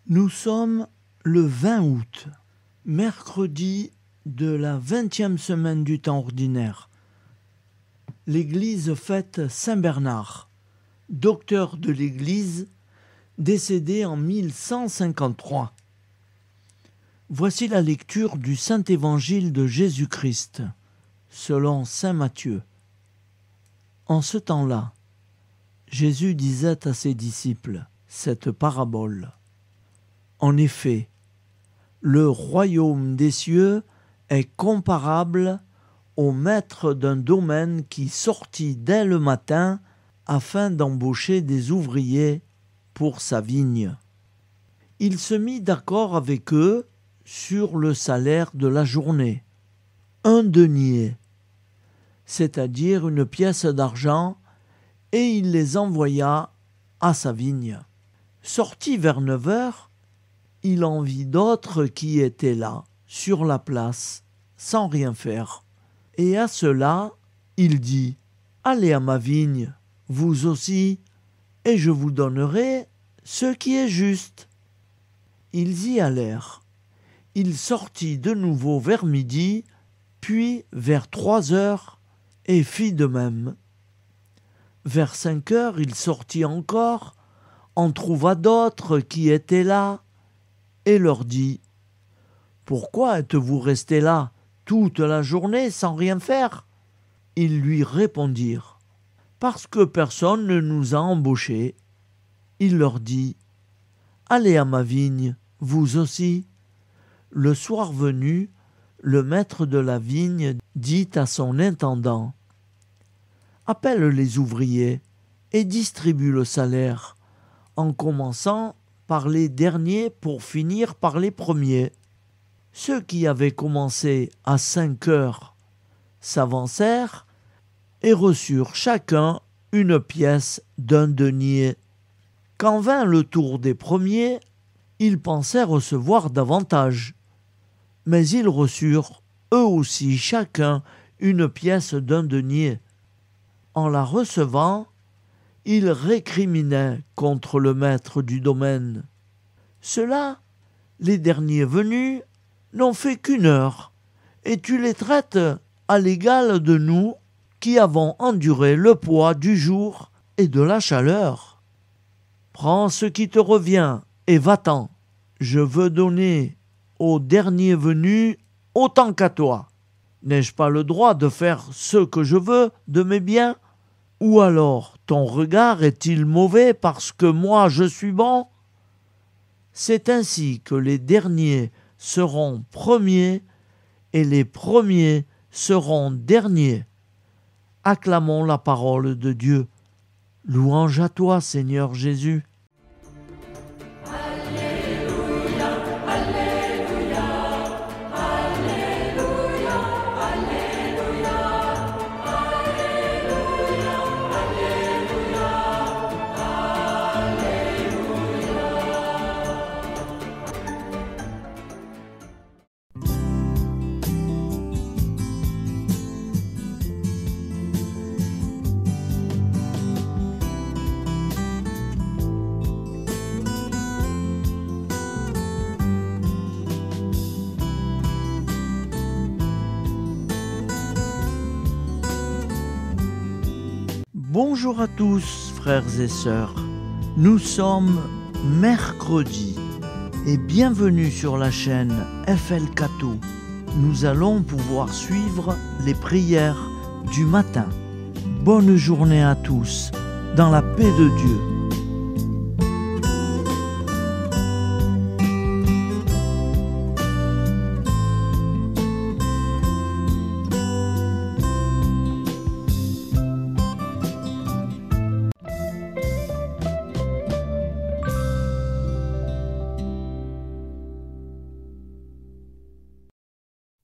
Nous sommes le 20 août, mercredi de la 20e semaine du temps ordinaire. L'Église fête Saint Bernard, docteur de l'Église, décédé en 1153. Voici la lecture du Saint-Évangile de Jésus-Christ, selon saint Matthieu. En ce temps-là, Jésus disait à ses disciples cette parabole. En effet, le royaume des cieux est comparable au maître d'un domaine qui sortit dès le matin afin d'embaucher des ouvriers pour sa vigne. Il se mit d'accord avec eux sur le salaire de la journée, 1 denier, c'est-à-dire une pièce d'argent, et il les envoya à sa vigne. Sorti vers 9 heures, il en vit d'autres qui étaient là, sur la place, sans rien faire. Et à cela, il dit « Allez à ma vigne, vous aussi, et je vous donnerai ce qui est juste. » Ils y allèrent. Il sortit de nouveau vers midi, puis vers 3 heures, et fit de même. Vers 5 heures, il sortit encore, en trouva d'autres qui étaient là, et leur dit « Pourquoi êtes-vous restés là toute la journée sans rien faire ?» Ils lui répondirent « Parce que personne ne nous a embauchés. » Il leur dit « Allez à ma vigne, vous aussi. » Le soir venu, le maître de la vigne dit à son intendant « Appelle les ouvriers et distribue le salaire, en commençant par les derniers pour finir par les premiers. » Ceux qui avaient commencé à 5 heures s'avancèrent et reçurent chacun une pièce d'1 denier. Quand vint le tour des premiers, ils pensaient recevoir davantage, mais ils reçurent eux aussi chacun une pièce d'1 denier. En la recevant, ils récriminaient contre le maître du domaine. Ceux-là, les derniers venus, n'ont fait qu'1 heure, et tu les traites à l'égal de nous qui avons enduré le poids du jour et de la chaleur. Prends ce qui te revient et va-t'en. Je veux donner aux derniers venus autant qu'à toi. N'ai-je pas le droit de faire ce que je veux de mes biens ? Ou alors ton regard est-il mauvais parce que moi je suis bon ? C'est ainsi que les derniers seront premiers et les premiers seront derniers. Acclamons la parole de Dieu. Louange à toi, Seigneur Jésus. Bonjour à tous, frères et sœurs. Nous sommes mercredi et bienvenue sur la chaîne FL Cato. Nous allons pouvoir suivre les prières du matin. Bonne journée à tous, dans la paix de Dieu.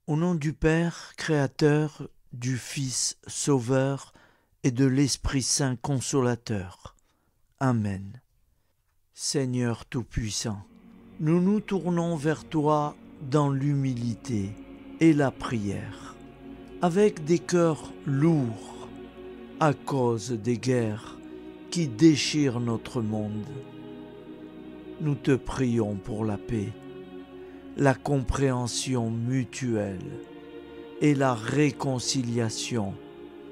Au nom du Père, Créateur, du Fils, Sauveur, et de l'Esprit Saint Consolateur. Amen. Seigneur Tout-Puissant, nous nous tournons vers toi dans l'humilité et la prière, avec des cœurs lourds à cause des guerres qui déchirent notre monde. nous te prions pour la paix, la compréhension mutuelle et la réconciliation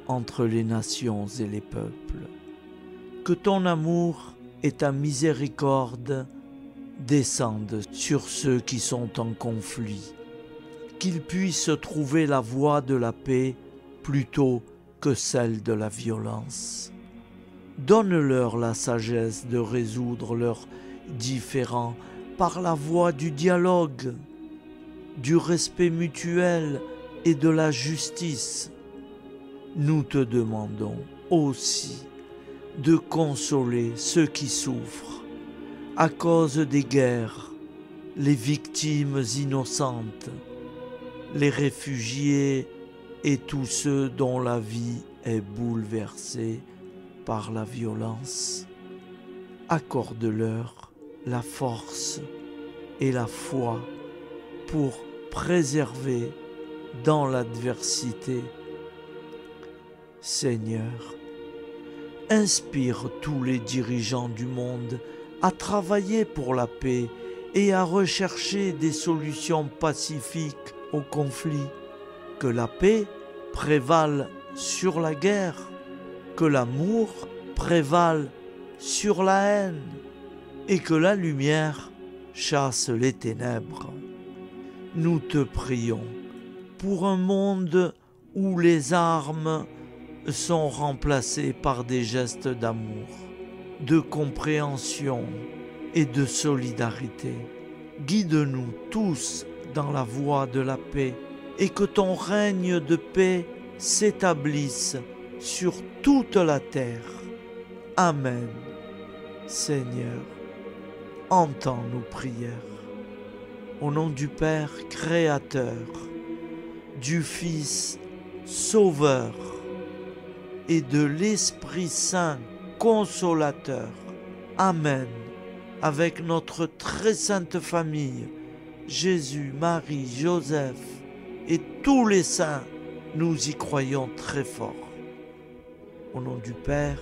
entre les nations et les peuples. Que ton amour et ta miséricorde descendent sur ceux qui sont en conflit, qu'ils puissent trouver la voie de la paix plutôt que celle de la violence. Donne-leur la sagesse de résoudre leurs différends par la voie du dialogue, du respect mutuel et de la justice. Nous te demandons aussi de consoler ceux qui souffrent à cause des guerres, les victimes innocentes, les réfugiés et tous ceux dont la vie est bouleversée par la violence. Accorde-leur la force et la foi pour préserver dans l'adversité. Seigneur, inspire tous les dirigeants du monde à travailler pour la paix et à rechercher des solutions pacifiques aux conflits. Que la paix prévale sur la guerre, que l'amour prévale sur la haine et que la lumière chasse les ténèbres. Nous te prions pour un monde où les armes sont remplacées par des gestes d'amour, de compréhension et de solidarité. Guide-nous tous dans la voie de la paix et que ton règne de paix s'établisse sur toute la terre. Amen. Seigneur, entends nos prières. Au nom du Père Créateur, du Fils Sauveur et de l'Esprit Saint Consolateur. Amen. Avec notre très sainte famille, Jésus, Marie, Joseph et tous les saints, nous y croyons très fort. Au nom du Père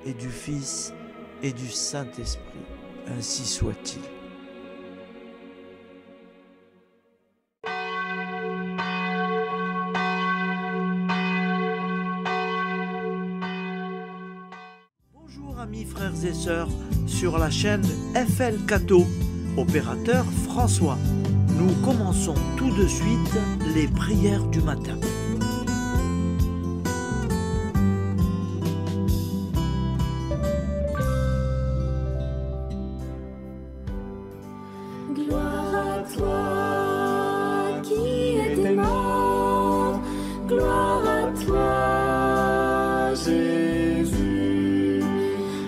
et du Fils et du Saint-Esprit, ainsi soit-il. Bonjour amis frères et sœurs sur la chaîne FL Cato, opérateur François. Nous commençons tout de suite les prières du matin. Gloire à toi qui es mort, gloire à toi Jésus,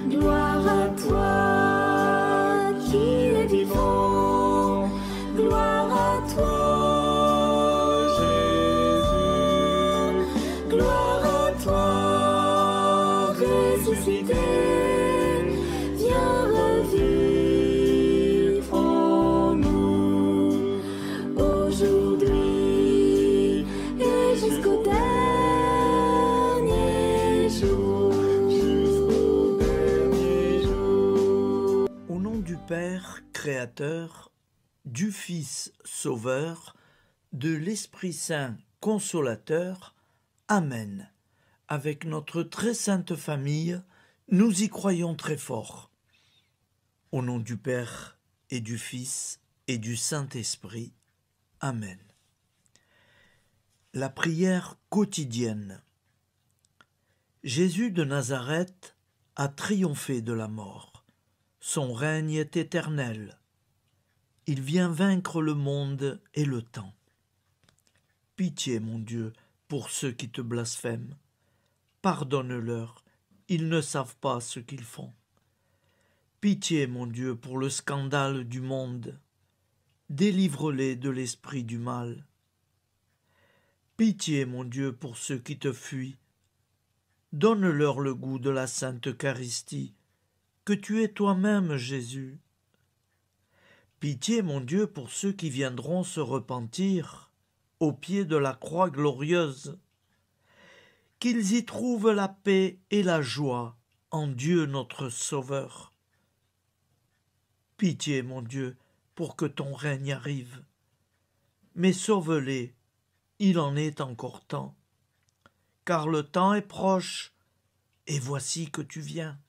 gloire à toi qui es vivant, gloire à toi Jésus, gloire à toi ressuscité, viens revivre en nous aujourd'hui et jusqu'au dernier jour, jusqu'au dernier jour. Au nom du Père Créateur, du Fils Sauveur, de l'Esprit Saint Consolateur. Amen. Avec notre très sainte famille, nous y croyons très fort. Au nom du Père et du Fils et du Saint-Esprit. Amen. La prière quotidienne. Jésus de Nazareth a triomphé de la mort. Son règne est éternel. Il vient vaincre le monde et le temps. Pitié, mon Dieu, pour ceux qui te blasphèment. Pardonne-leur, ils ne savent pas ce qu'ils font. Pitié, mon Dieu, pour le scandale du monde. Délivre-les de l'esprit du mal. Pitié, mon Dieu, pour ceux qui te fuient. Donne-leur le goût de la Sainte Eucharistie, que tu es toi-même, Jésus. Pitié, mon Dieu, pour ceux qui viendront se repentir au pied de la croix glorieuse, qu'ils y trouvent la paix et la joie en Dieu notre Sauveur. Pitié, mon Dieu, pour que ton règne arrive. Mais sauve-les, il en est encore temps. Car le temps est proche, et voici que tu viens.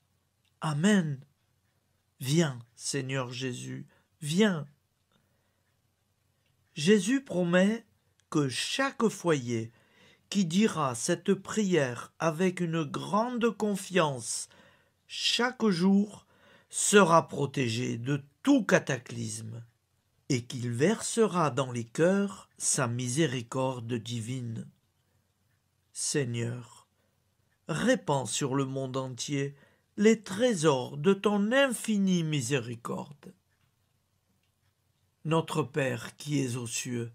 Amen. Viens, Seigneur Jésus, viens. Jésus promet que chaque foyer qui dira cette prière avec une grande confiance chaque jour sera protégé de tout cataclysme et qu'il versera dans les cœurs sa miséricorde divine. Seigneur, répands sur le monde entier les trésors de ton infinie miséricorde. Notre Père qui es aux cieux,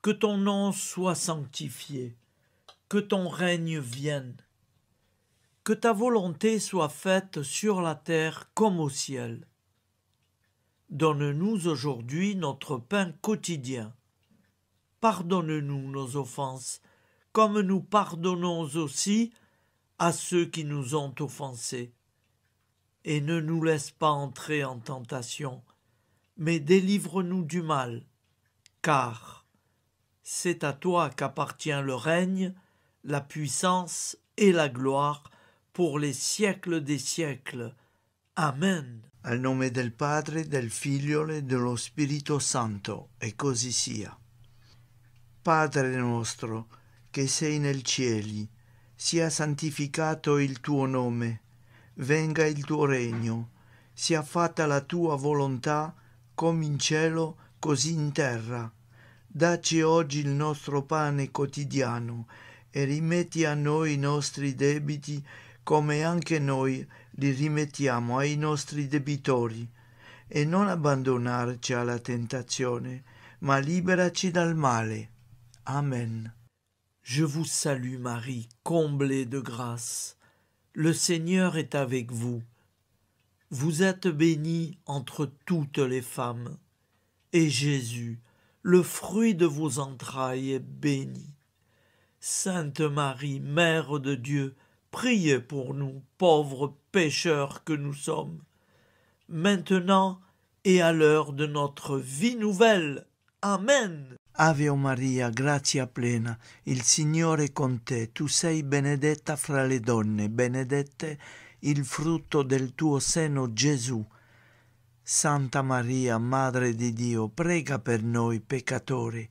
que ton nom soit sanctifié, que ton règne vienne, que ta volonté soit faite sur la terre comme au ciel. Donne-nous aujourd'hui notre pain quotidien. Pardonne-nous nos offenses, comme nous pardonnons aussi à ceux qui nous ont offensés. Et ne nous laisse pas entrer en tentation, mais délivre-nous du mal, car c'est à toi qu'appartient le règne, la puissance et la gloire pour les siècles des siècles. Amen. Al nome del Padre, del Figlio e dello Spirito Santo, e così sia. Padre nostro, che sei nel cieli, sia santificato il tuo nome, venga il tuo regno, sia fatta la tua volontà, come in cielo, così in terra. Dacci oggi il nostro pane quotidiano e rimetti a noi i nostri debiti, come anche noi li rimettiamo ai nostri debitori, e non abbandonarci alla tentazione, ma liberaci dal male. Amen. Je vous salue Marie, comblée de grâce. Le Seigneur est avec vous. Vous êtes bénie entre toutes les femmes, et Jésus, le fruit de vos entrailles, est béni. Sainte Marie, Mère de Dieu, priez pour nous, pauvres pécheurs que nous sommes, maintenant et à l'heure de notre vie nouvelle. Amen. Ave Maria, grazia plena, il Signore è con te, tu sei benedetta fra le donne, benedetto il frutto del tuo seno, Gesù. Santa Maria, Madre di Dio, prega per noi peccatori,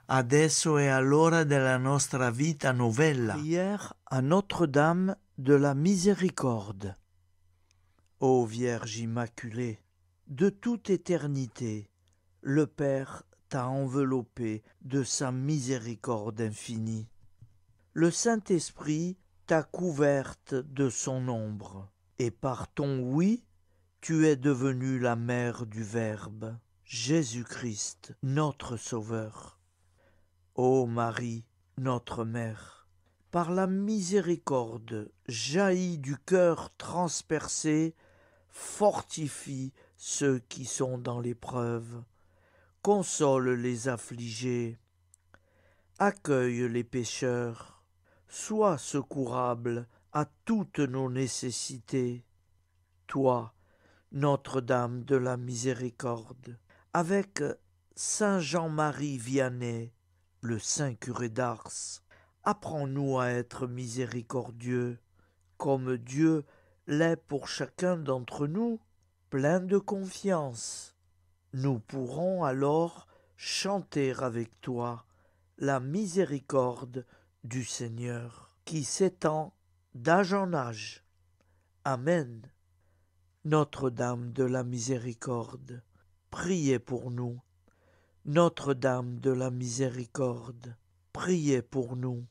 adesso e all'ora della nostra vita novella. Prière à Notre-Dame de la Miséricorde. Ô Vierge Immaculée, De toute éternité, le Père t'a enveloppé de sa miséricorde infinie. Le Saint-Esprit t'a couverte de son ombre, et par ton oui, tu es devenue la mère du Verbe, Jésus-Christ, notre Sauveur. Ô Marie, notre Mère, par la miséricorde jaillie du cœur transpercé, fortifie ceux qui sont dans l'épreuve, console les affligés, accueille les pécheurs, sois secourable à toutes nos nécessités. Toi, Notre-Dame de la Miséricorde, avec Saint Jean-Marie Vianney, le Saint curé d'Ars, apprends-nous à être miséricordieux, comme Dieu l'est pour chacun d'entre nous, plein de confiance. Nous pourrons alors chanter avec toi la miséricorde du Seigneur, qui s'étend d'âge en âge. Amen. Notre-Dame de la Miséricorde, priez pour nous. Notre-Dame de la Miséricorde, priez pour nous.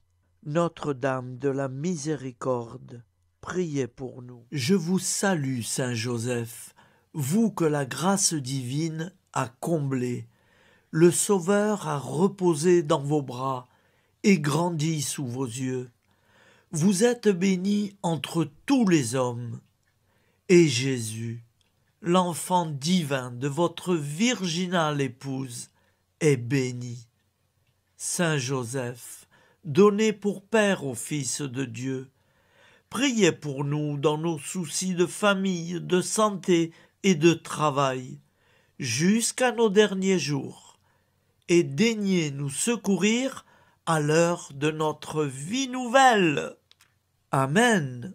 Notre-Dame de la Miséricorde, priez pour nous. Je vous salue, Saint Joseph, vous que la grâce divine a comblé, le Sauveur a reposé dans vos bras et grandi sous vos yeux. Vous êtes béni entre tous les hommes, et Jésus, l'enfant divin de votre virginale épouse, est béni. Saint Joseph, donné pour Père au Fils de Dieu, priez pour nous dans nos soucis de famille, de santé, et de travail jusqu'à nos derniers jours, et daignez nous secourir à l'heure de notre vie nouvelle. Amen.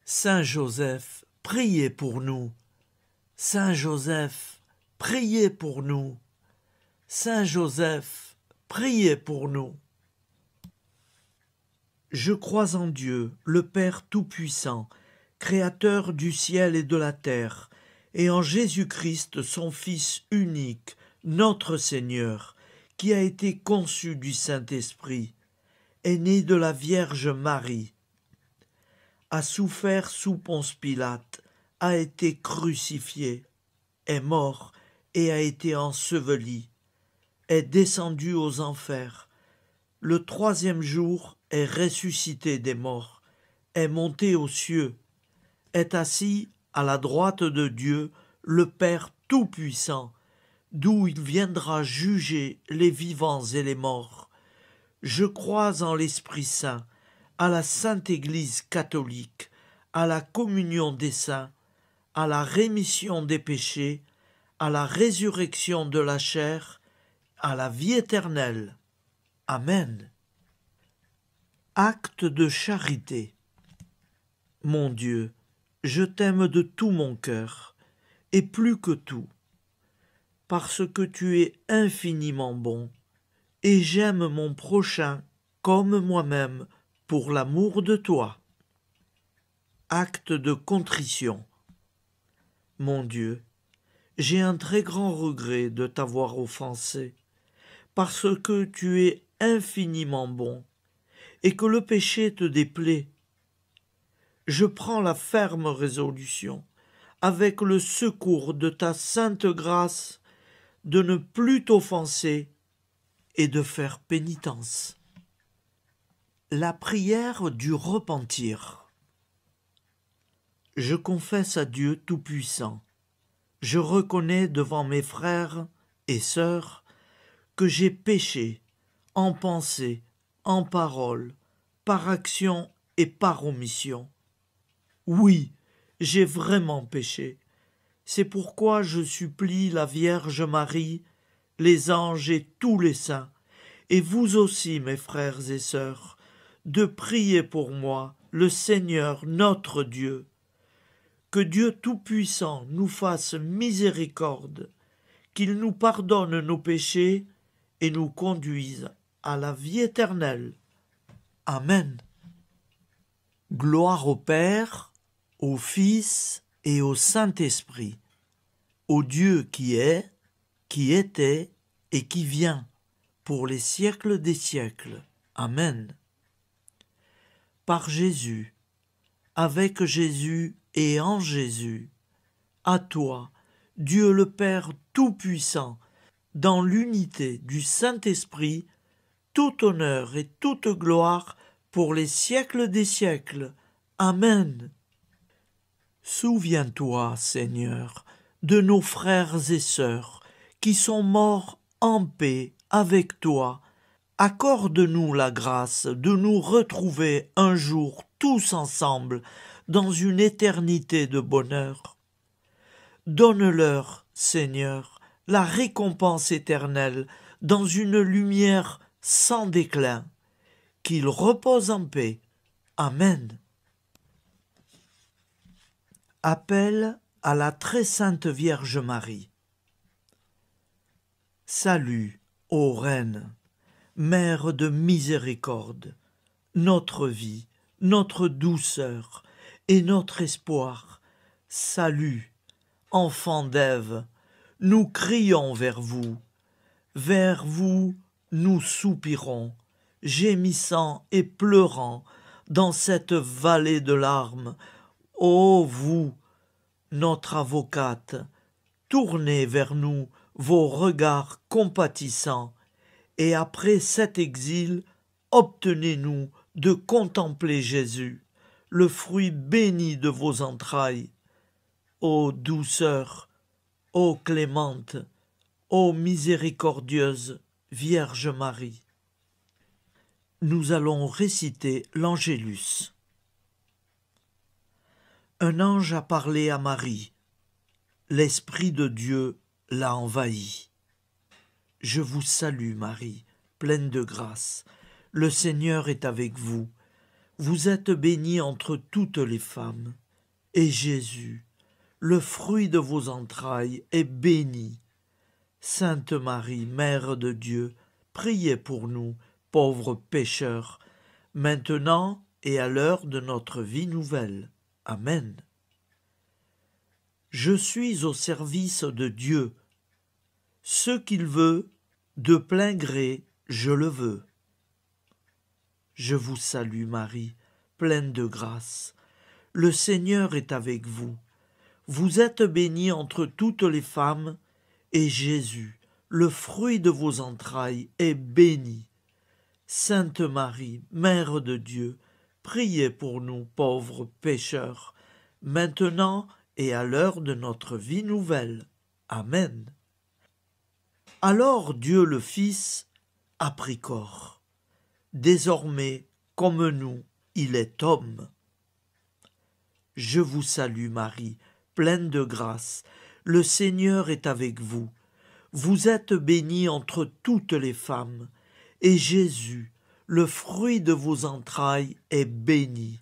Saint Joseph, priez pour nous. Saint Joseph, priez pour nous. Saint Joseph, priez pour nous. Je crois en Dieu, le Père Tout-Puissant, Créateur du ciel et de la terre, et en Jésus-Christ, son Fils unique, notre Seigneur, qui a été conçu du Saint-Esprit, est né de la Vierge Marie, a souffert sous Ponce Pilate, a été crucifié, est mort et a été enseveli, est descendu aux enfers, le troisième jour est ressuscité des morts, est monté aux cieux, est assis à la droite de Dieu, le Père Tout-Puissant, d'où il viendra juger les vivants et les morts. Je crois en l'Esprit Saint, à la Sainte Église catholique, à la communion des saints, à la rémission des péchés, à la résurrection de la chair, à la vie éternelle. Amen. Acte de charité. Mon Dieu, je t'aime de tout mon cœur, et plus que tout, parce que tu es infiniment bon, et j'aime mon prochain comme moi-même pour l'amour de toi. Acte de contrition. Mon Dieu, j'ai un très grand regret de t'avoir offensé, parce que tu es infiniment bon, et que le péché te déplaît. Je prends la ferme résolution, avec le secours de ta sainte grâce, de ne plus t'offenser et de faire pénitence. La prière du repentir. Je confesse à Dieu Tout-Puissant, je reconnais devant mes frères et sœurs que j'ai péché en pensée, en parole, par action et par omission. Oui, j'ai vraiment péché. C'est pourquoi je supplie la Vierge Marie, les anges et tous les saints, et vous aussi, mes frères et sœurs, de prier pour moi, le Seigneur notre Dieu. Que Dieu Tout-Puissant nous fasse miséricorde, qu'il nous pardonne nos péchés et nous conduise à la vie éternelle. Amen. Gloire au Père, au Fils et au Saint-Esprit, au Dieu qui est, qui était et qui vient, pour les siècles des siècles. Amen. Par Jésus, avec Jésus et en Jésus, à toi, Dieu le Père Tout-Puissant, dans l'unité du Saint-Esprit, tout honneur et toute gloire pour les siècles des siècles. Amen. Souviens-toi, Seigneur, de nos frères et sœurs qui sont morts en paix avec toi. Accorde-nous la grâce de nous retrouver un jour tous ensemble dans une éternité de bonheur. Donne-leur, Seigneur, la récompense éternelle dans une lumière sans déclin. Qu'ils reposent en paix. Amen. Appel à la très sainte Vierge Marie. Salut, ô Reine, Mère de miséricorde, notre vie, notre douceur et notre espoir. Salut, enfant d'Ève, nous crions vers vous. Vers vous, nous soupirons, gémissant et pleurant dans cette vallée de larmes. Ô vous, notre avocate, tournez vers nous vos regards compatissants, et après cet exil, obtenez-nous de contempler Jésus, le fruit béni de vos entrailles. Ô douceur, ô clémente, ô miséricordieuse Vierge Marie. Nous allons réciter l'Angélus. Un ange a parlé à Marie. l'Esprit de Dieu l'a envahi. Je vous salue Marie, pleine de grâce. Le Seigneur est avec vous. Vous êtes bénie entre toutes les femmes. Et Jésus, le fruit de vos entrailles, est béni. Sainte Marie, Mère de Dieu, priez pour nous, pauvres pécheurs, maintenant et à l'heure de notre vie nouvelle. Amen. Je suis au service de Dieu. Ce qu'il veut, de plein gré, je le veux. Je vous salue Marie, pleine de grâce. Le Seigneur est avec vous. Vous êtes bénie entre toutes les femmes, et Jésus, le fruit de vos entrailles, est béni. Sainte Marie, Mère de Dieu, priez pour nous pauvres pécheurs, maintenant et à l'heure de notre vie nouvelle. Amen. Alors Dieu le Fils a pris corps. Désormais, comme nous, il est homme. Je vous salue Marie, pleine de grâce. Le Seigneur est avec vous. Vous êtes bénie entre toutes les femmes, et Jésus, le fruit de vos entrailles, est béni.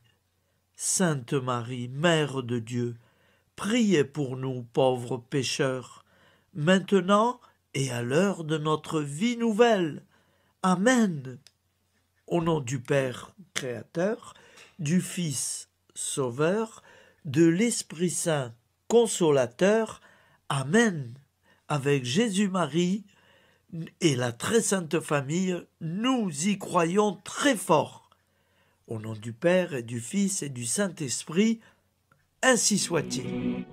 Sainte Marie, Mère de Dieu, priez pour nous pauvres pécheurs, maintenant et à l'heure de notre vie nouvelle. Amen. Au nom du Père Créateur, du Fils Sauveur, de l'Esprit Saint Consolateur. Amen. Avec Jésus-Marie et la très sainte famille, nous y croyons très fort. Au nom du Père et du Fils et du Saint-Esprit, ainsi soit-il.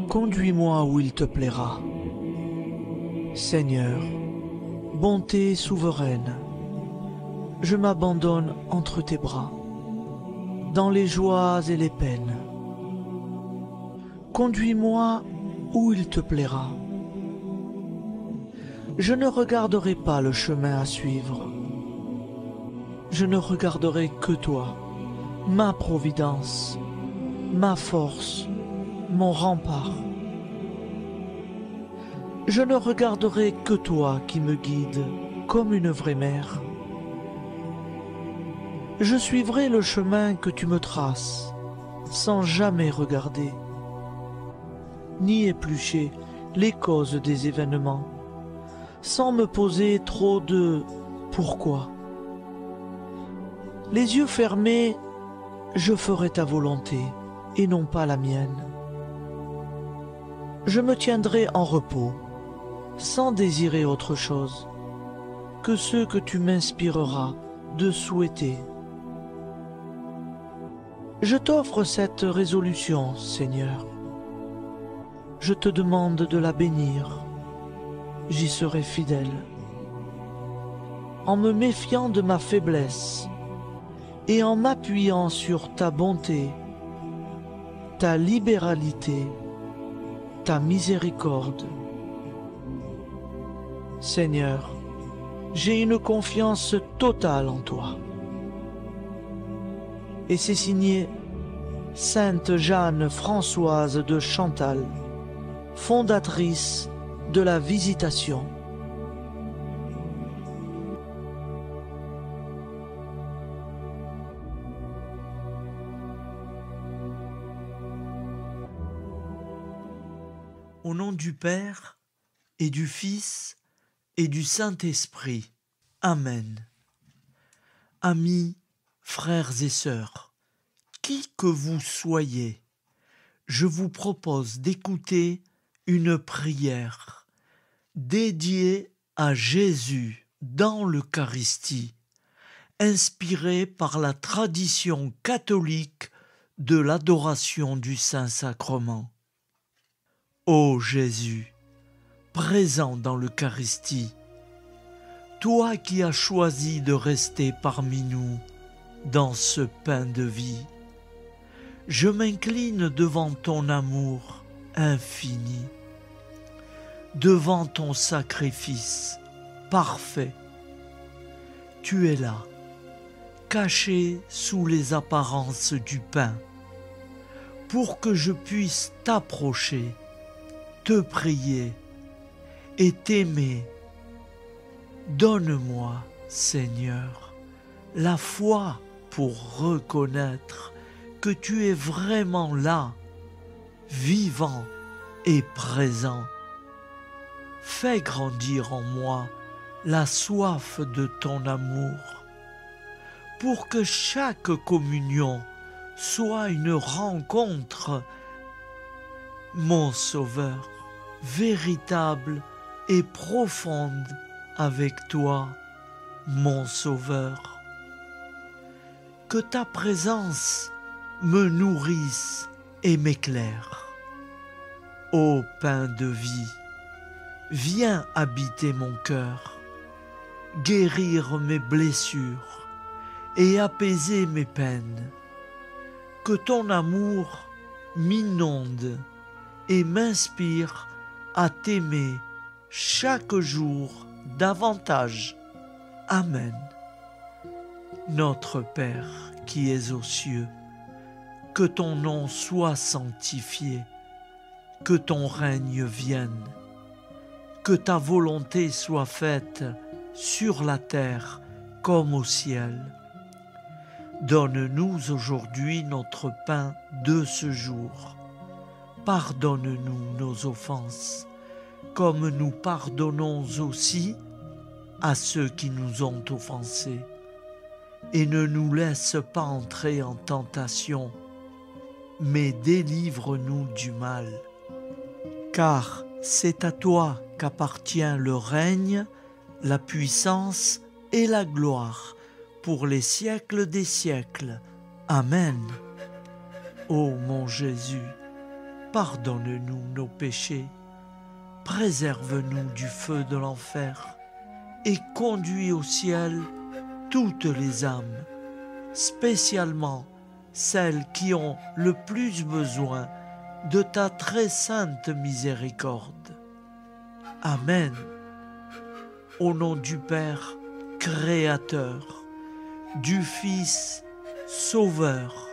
Conduis-moi où il te plaira. Seigneur, bonté souveraine, je m'abandonne entre tes bras, dans les joies et les peines. Conduis-moi où il te plaira. Je ne regarderai pas le chemin à suivre. Je ne regarderai que toi, ma providence, ma force, mon rempart. Je ne regarderai que toi qui me guides comme une vraie mère. Je suivrai le chemin que tu me traces, sans jamais regarder, ni éplucher les causes des événements, sans me poser trop de « pourquoi ». Les yeux fermés, je ferai ta volonté et non pas la mienne. Je me tiendrai en repos, sans désirer autre chose que ce que tu m'inspireras de souhaiter. Je t'offre cette résolution, Seigneur. Je te demande de la bénir. J'y serai fidèle. En me méfiant de ma faiblesse et en m'appuyant sur ta bonté, ta libéralité, ta miséricorde. Seigneur, j'ai une confiance totale en toi. Et c'est signé Sainte Jeanne Françoise de Chantal, fondatrice de la Visitation. Au nom du Père et du Fils et du Saint-Esprit. Amen. Amis, frères et sœurs, qui que vous soyez, je vous propose d'écouter une prière dédiée à Jésus dans l'Eucharistie, inspirée par la tradition catholique de l'adoration du Saint-Sacrement. Ô Jésus, présent dans l'Eucharistie, toi qui as choisi de rester parmi nous dans ce pain de vie, je m'incline devant ton amour infini. devant ton sacrifice parfait. Tu es là, caché sous les apparences du pain, pour que je puisse t'approcher, te prier et t'aimer. Donne-moi, Seigneur, la foi pour reconnaître que tu es vraiment là, vivant et présent. Fais grandir en moi la soif de ton amour, pour que chaque communion soit une rencontre, mon Sauveur, véritable et profonde avec toi, mon Sauveur. Que ta présence me nourrisse et m'éclaire. Ô pain de vie, viens habiter mon cœur, guérir mes blessures et apaiser mes peines. Que ton amour m'inonde et m'inspire à t'aimer chaque jour davantage. Amen. Notre Père qui es aux cieux, que ton nom soit sanctifié, que ton règne vienne, que ta volonté soit faite sur la terre comme au ciel. Donne-nous aujourd'hui notre pain de ce jour. Pardonne-nous nos offenses, comme nous pardonnons aussi à ceux qui nous ont offensés. Et ne nous laisse pas entrer en tentation, mais délivre-nous du mal. Car c'est à toi qu'appartient le règne, la puissance et la gloire, pour les siècles des siècles. Amen. Ô mon Jésus, pardonne-nous nos péchés, préserve-nous du feu de l'enfer et conduis au ciel toutes les âmes, spécialement celles qui ont le plus besoin de ta très sainte miséricorde. Amen. Au nom du Père Créateur, du Fils Sauveur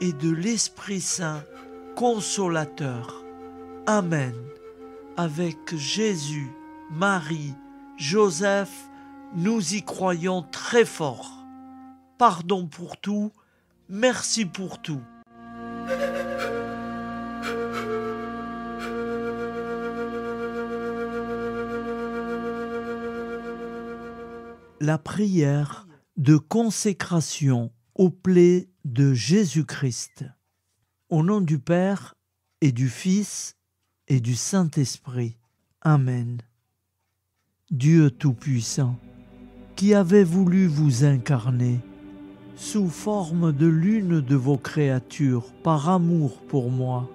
et de l'Esprit Saint Consolateur. Amen. Avec Jésus, Marie, Joseph, nous y croyons très fort. Pardon pour tout, merci pour tout. La prière de consécration aux plaies de Jésus-Christ. Au nom du Père et du Fils et du Saint-Esprit. Amen. Dieu Tout-Puissant, qui avez voulu vous incarner sous forme de l'une de vos créatures par amour pour moi,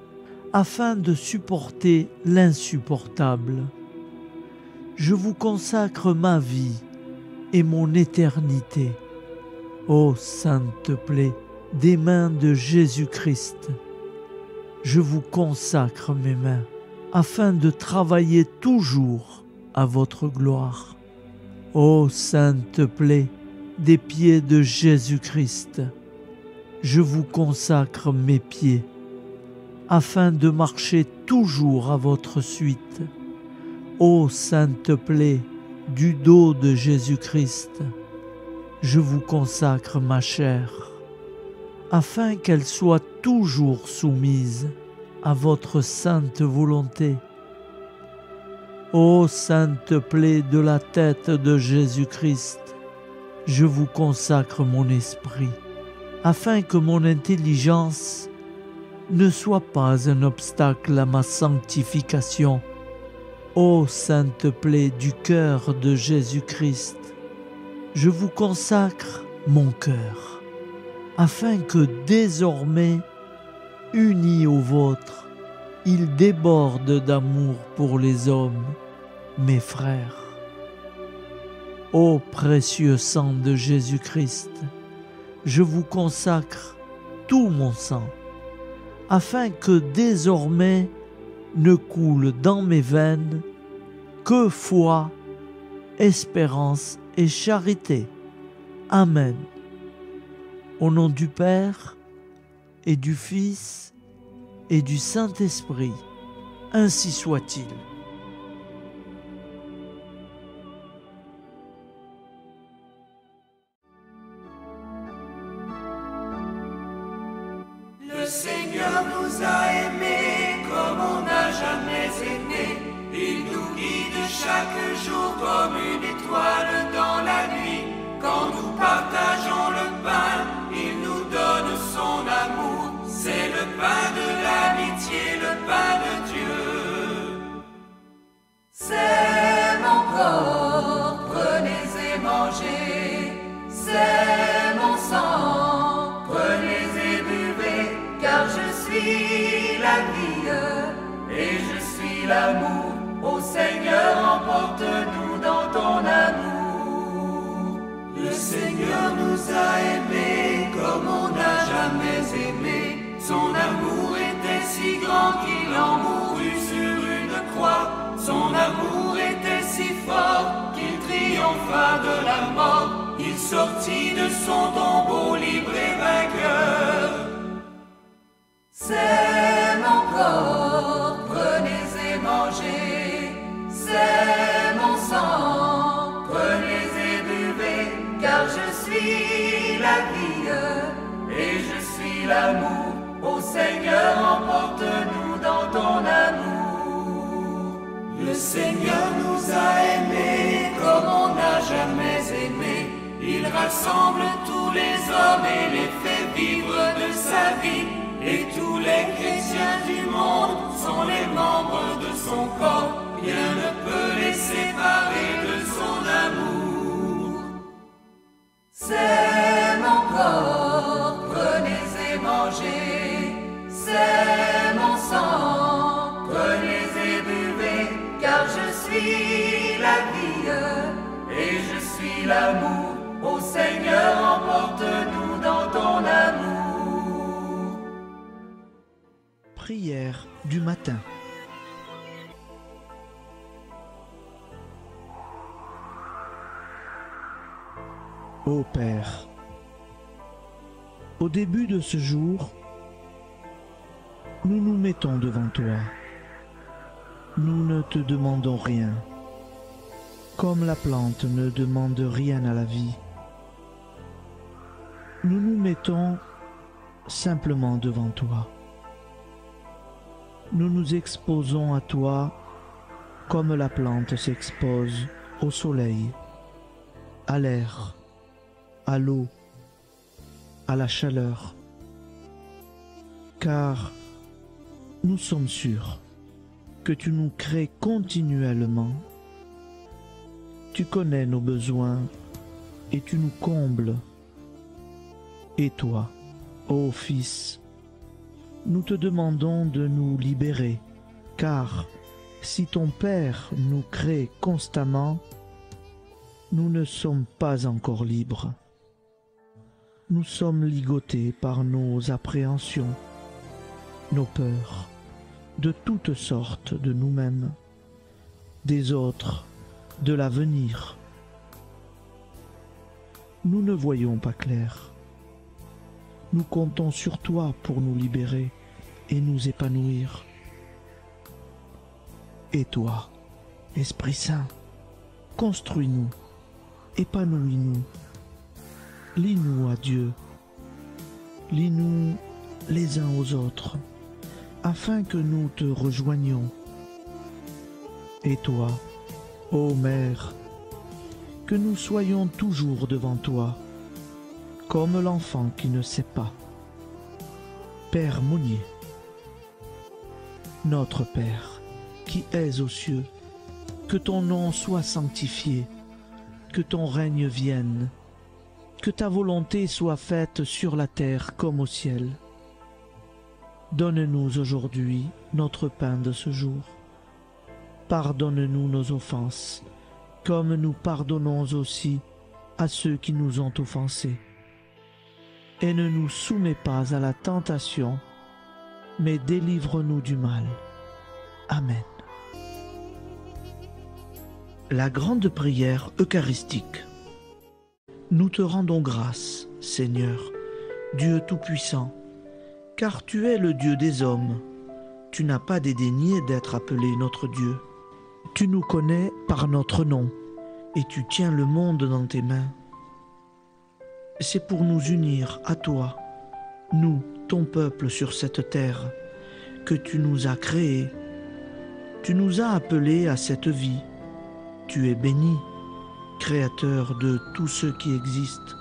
afin de supporter l'insupportable, je vous consacre ma vie et mon éternité. Ô sainte plaie des mains de Jésus-Christ, je vous consacre mes mains, afin de travailler toujours à votre gloire. Ô sainte plaie des pieds de Jésus-Christ, je vous consacre mes pieds, afin de marcher toujours à votre suite. Ô sainte plaie du dos de Jésus-Christ, je vous consacre ma chair, afin qu'elle soit toujours soumise à votre sainte volonté. Ô sainte plaie de la tête de Jésus-Christ, je vous consacre mon esprit, afin que mon intelligence ne soit pas un obstacle à ma sanctification. Ô sainte plaie du cœur de Jésus-Christ, je vous consacre mon cœur, afin que désormais, uni au vôtre, il déborde d'amour pour les hommes, mes frères. Ô précieux sang de Jésus-Christ, je vous consacre tout mon sang, afin que désormais ne coule dans mes veines que foi, espérance et charité. Amen. Au nom du Père et du Fils et du Saint-Esprit, ainsi soit-il. Le Seigneur nous a aimés comme on n'a jamais aimé. Il nous guide chaque jour comme une étoile dans la nuit. Quand nous partageons le pain, il nous donne son amour. C'est le pain de l'amitié, le pain de Dieu. C'est mon corps, prenez et mangez. C'est mon sang, prenez et buvez. Car je suis la vie et je suis l'amour. Ô Seigneur, emporte-nous dans ton amour. Le Seigneur nous a aimés comme on n'a jamais aimé. Son amour était si grand qu'il en mourut sur une croix. Son amour était si fort qu'il triompha de la mort. Il sortit de son tombeau libre et vainqueur. C'est mon corps, prenez et mangez. C'est mon sang, prenez et buvez. Car je suis la vie et je suis l'amour. Ô Seigneur, emporte-nous dans ton amour. Le Seigneur nous a aimés comme on n'a jamais aimé. Il rassemble tous les hommes et les fait vivre de sa vie. Et tous les chrétiens du monde sont les membres de son corps. Rien ne peut les séparer de son amour. C'est mon corps, prenez et mangez. C'est mon sang, prenez et buvez. Car je suis la vie et je suis l'amour. Ô Seigneur, emporte-nous dans ton amour. Prière du matin. Ô Père, au début de ce jour, nous nous mettons devant toi. Nous ne te demandons rien, comme la plante ne demande rien à la vie. Nous nous mettons simplement devant toi. Nous nous exposons à toi comme la plante s'expose au soleil, à l'air, à l'eau, à la chaleur. Car nous sommes sûrs que tu nous crées continuellement. Tu connais nos besoins et tu nous combles. Et toi, ô Fils, nous te demandons de nous libérer, car si ton Père nous crée constamment, nous ne sommes pas encore libres. Nous sommes ligotés par nos appréhensions, nos peurs, de toutes sortes de nous-mêmes, des autres, de l'avenir. Nous ne voyons pas clair. Nous comptons sur toi pour nous libérer et nous épanouir. Et toi, Esprit Saint, construis-nous, épanouis-nous, lie-nous à Dieu, lie-nous les uns aux autres, afin que nous te rejoignions. Et toi, ô Mère, que nous soyons toujours devant toi, comme l'enfant qui ne sait pas. Père Monnier, notre Père, qui es aux cieux, que ton nom soit sanctifié, que ton règne vienne, que ta volonté soit faite sur la terre comme au ciel. Donne-nous aujourd'hui notre pain de ce jour. Pardonne-nous nos offenses, comme nous pardonnons aussi à ceux qui nous ont offensés. Et ne nous soumets pas à la tentation, mais délivre-nous du mal. Amen. La grande prière eucharistique. Nous te rendons grâce, Seigneur, Dieu Tout-Puissant, car tu es le Dieu des hommes. Tu n'as pas dédaigné d'être appelé notre Dieu. Tu nous connais par notre nom, et tu tiens le monde dans tes mains. C'est pour nous unir à toi, nous, ton peuple sur cette terre, que tu nous as créés. Tu nous as appelés à cette vie. Tu es béni, Créateur de tout ce qui existe.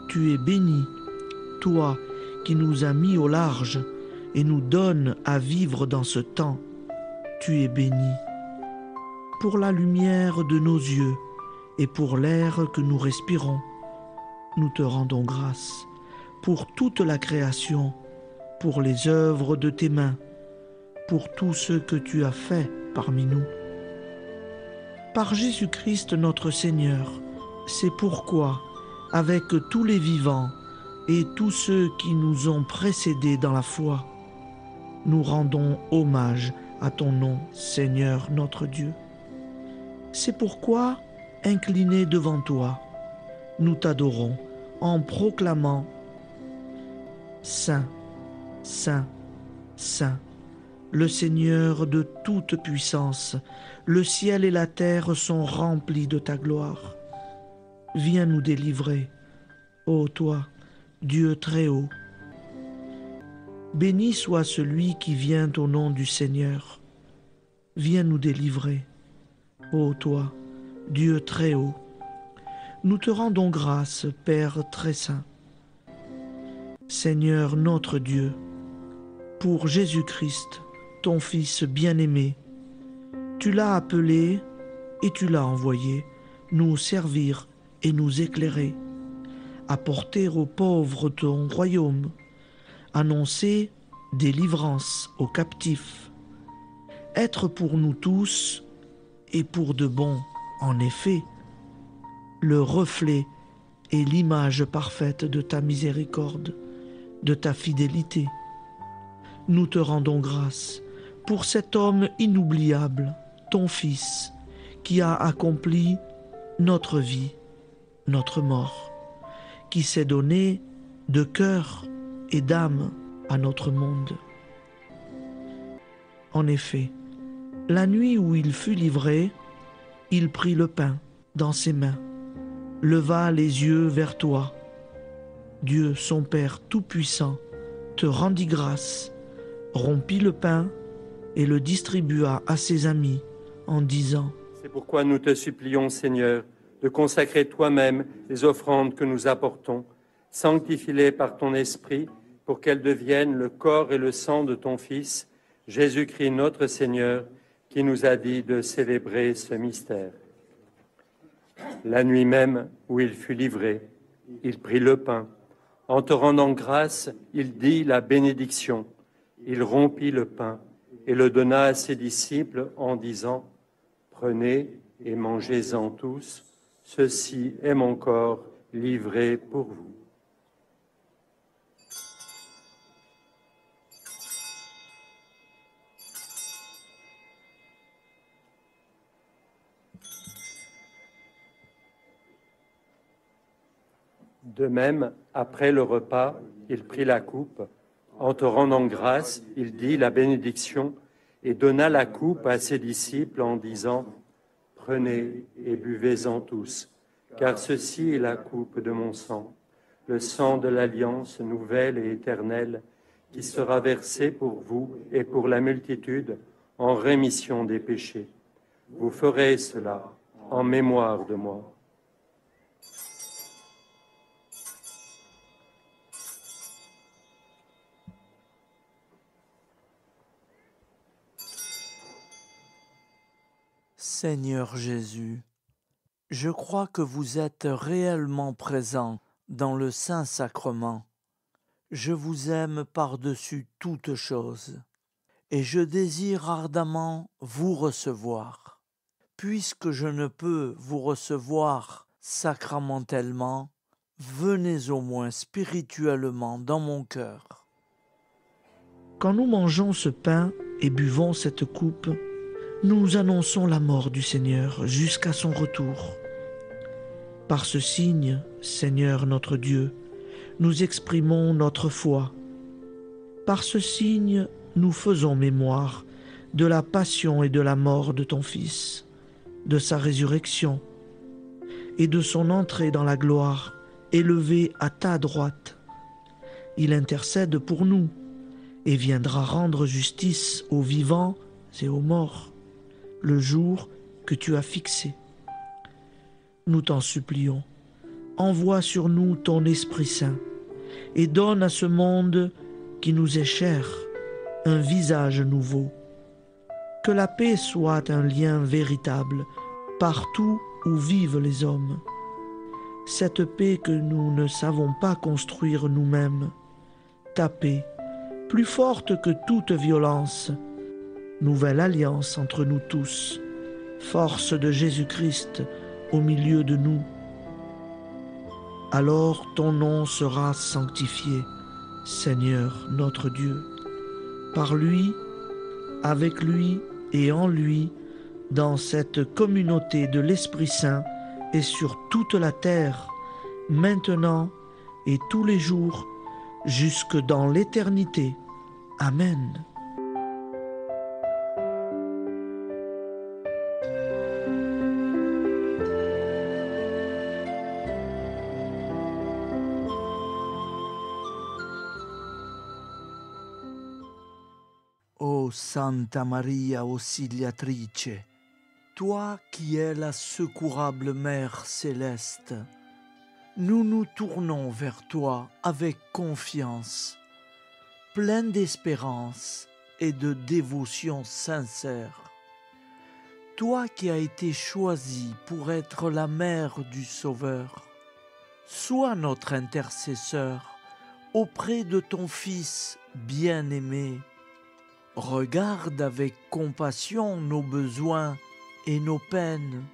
Tu es béni, toi qui nous as mis au large et nous donnes à vivre dans ce temps. Tu es béni. Pour la lumière de nos yeux et pour l'air que nous respirons, nous te rendons grâce. Pour toute la création, pour les œuvres de tes mains, pour tout ce que tu as fait parmi nous. Par Jésus-Christ notre Seigneur, c'est pourquoi, avec tous les vivants et tous ceux qui nous ont précédés dans la foi, nous rendons hommage à ton nom, Seigneur notre Dieu. C'est pourquoi, inclinés devant toi, nous t'adorons en proclamant « Saint, Saint, Saint ». Le Seigneur de toute puissance, le ciel et la terre sont remplis de ta gloire. Viens nous délivrer, ô toi, Dieu très haut. Béni soit celui qui vient au nom du Seigneur. Viens nous délivrer, ô toi, Dieu très haut. Nous te rendons grâce, Père très saint. Seigneur notre Dieu, pour Jésus-Christ, ton Fils bien-aimé, tu l'as appelé et tu l'as envoyé nous servir et nous éclairer, apporter aux pauvres ton royaume, annoncer délivrance aux captifs, être pour nous tous et pour de bon, en effet, le reflet et l'image parfaite de ta miséricorde, de ta fidélité. Nous te rendons grâce pour cet homme inoubliable, ton Fils, qui a accompli notre vie, notre mort, qui s'est donné de cœur et d'âme à notre monde. En effet, la nuit où il fut livré, il prit le pain dans ses mains, leva les yeux vers toi. Dieu, son Père Tout-Puissant, te rendit grâce, rompit le pain et le distribua à ses amis en disant : C'est pourquoi nous te supplions, Seigneur, de consacrer toi-même les offrandes que nous apportons. Sanctifie-les par ton Esprit pour qu'elles deviennent le corps et le sang de ton Fils, Jésus-Christ notre Seigneur, qui nous a dit de célébrer ce mystère. La nuit même où il fut livré, il prit le pain. En te rendant grâce, il dit la bénédiction. Il rompit le pain et le donna à ses disciples en disant : Prenez et mangez-en tous, ceci est mon corps livré pour vous. De même, après le repas, il prit la coupe. En te rendant grâce, il dit la bénédiction et donna la coupe à ses disciples en disant : Prenez et buvez-en tous, car ceci est la coupe de mon sang, le sang de l'alliance nouvelle et éternelle, qui sera versé pour vous et pour la multitude en rémission des péchés. Vous ferez cela en mémoire de moi. Seigneur Jésus, je crois que vous êtes réellement présent dans le Saint-Sacrement. Je vous aime par-dessus toute chose et je désire ardemment vous recevoir. Puisque je ne peux vous recevoir sacramentellement, venez au moins spirituellement dans mon cœur. Quand nous mangeons ce pain et buvons cette coupe, nous annonçons la mort du Seigneur jusqu'à son retour. Par ce signe, Seigneur notre Dieu, nous exprimons notre foi. Par ce signe, nous faisons mémoire de la passion et de la mort de ton Fils, de sa résurrection et de son entrée dans la gloire, élevé à ta droite. Il intercède pour nous et viendra rendre justice aux vivants et aux morts, le jour que tu as fixé. Nous t'en supplions, envoie sur nous ton Esprit Saint et donne à ce monde qui nous est cher un visage nouveau. Que la paix soit un lien véritable partout où vivent les hommes. Cette paix que nous ne savons pas construire nous-mêmes, ta paix, plus forte que toute violence, nouvelle alliance entre nous tous, force de Jésus-Christ au milieu de nous. Alors ton nom sera sanctifié, Seigneur notre Dieu. Par lui, avec lui et en lui, dans cette communauté de l'Esprit Saint et sur toute la terre, maintenant et tous les jours, jusque dans l'éternité. Amen. Ô Santa Maria Auxiliatrice, Toi qui es la secourable Mère céleste, nous nous tournons vers toi avec confiance, plein d'espérance et de dévotion sincère. Toi qui as été choisie pour être la mère du Sauveur, sois notre intercesseur auprès de ton Fils bien-aimé. Regarde avec compassion nos besoins et nos peines.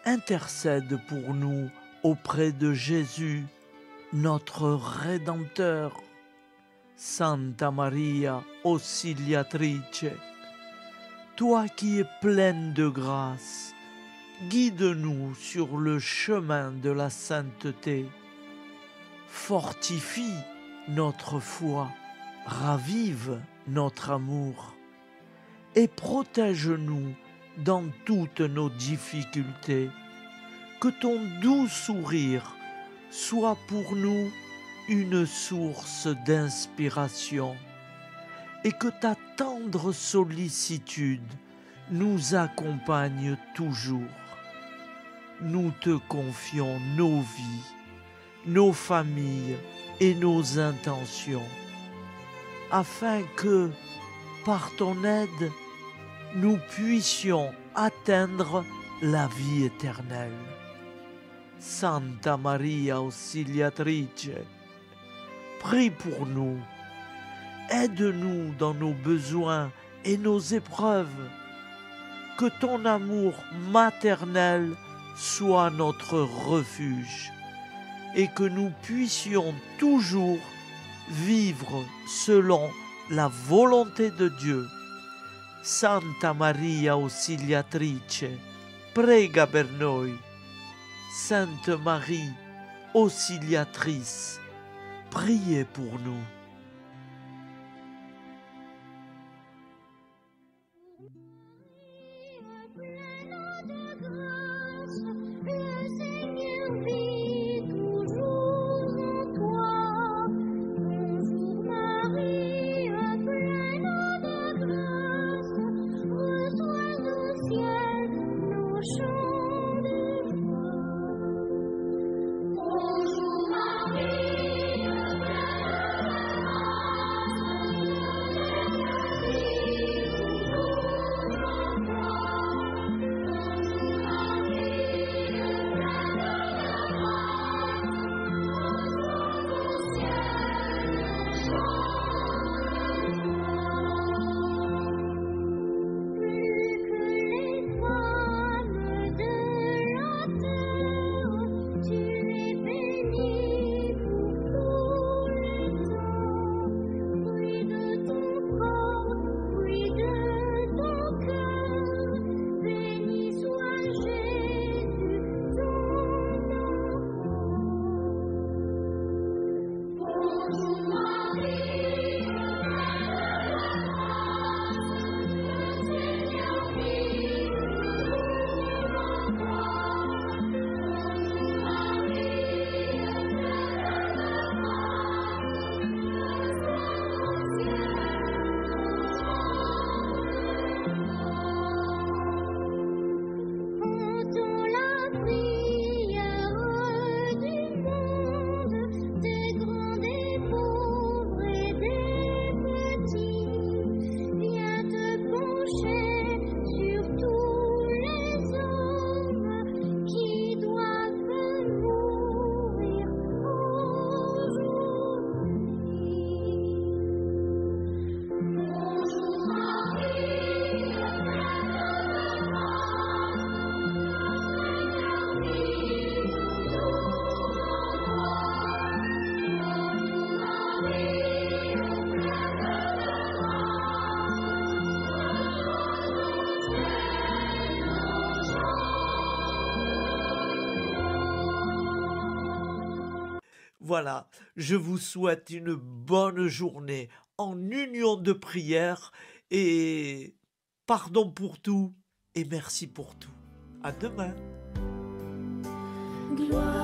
Intercède pour nous auprès de Jésus, notre Rédempteur. Santa Maria Auxiliatrice, toi qui es pleine de grâce, guide-nous sur le chemin de la sainteté. Fortifie notre foi, ravive notre amour et protège-nous dans toutes nos difficultés. Que ton doux sourire soit pour nous une source d'inspiration et que ta tendre sollicitude nous accompagne toujours. Nous te confions nos vies, nos familles et nos intentions, afin que, par ton aide, nous puissions atteindre la vie éternelle. Santa Maria Auxiliatrice, prie pour nous, aide-nous dans nos besoins et nos épreuves, que ton amour maternel soit notre refuge et que nous puissions toujours vivre selon la volonté de Dieu. Santa Maria Auxiliatrice, prega per noi. Sainte Marie, Auxiliatrice, priez pour nous. Voilà, je vous souhaite une bonne journée en union de prière et pardon pour tout et merci pour tout. À demain. Gloire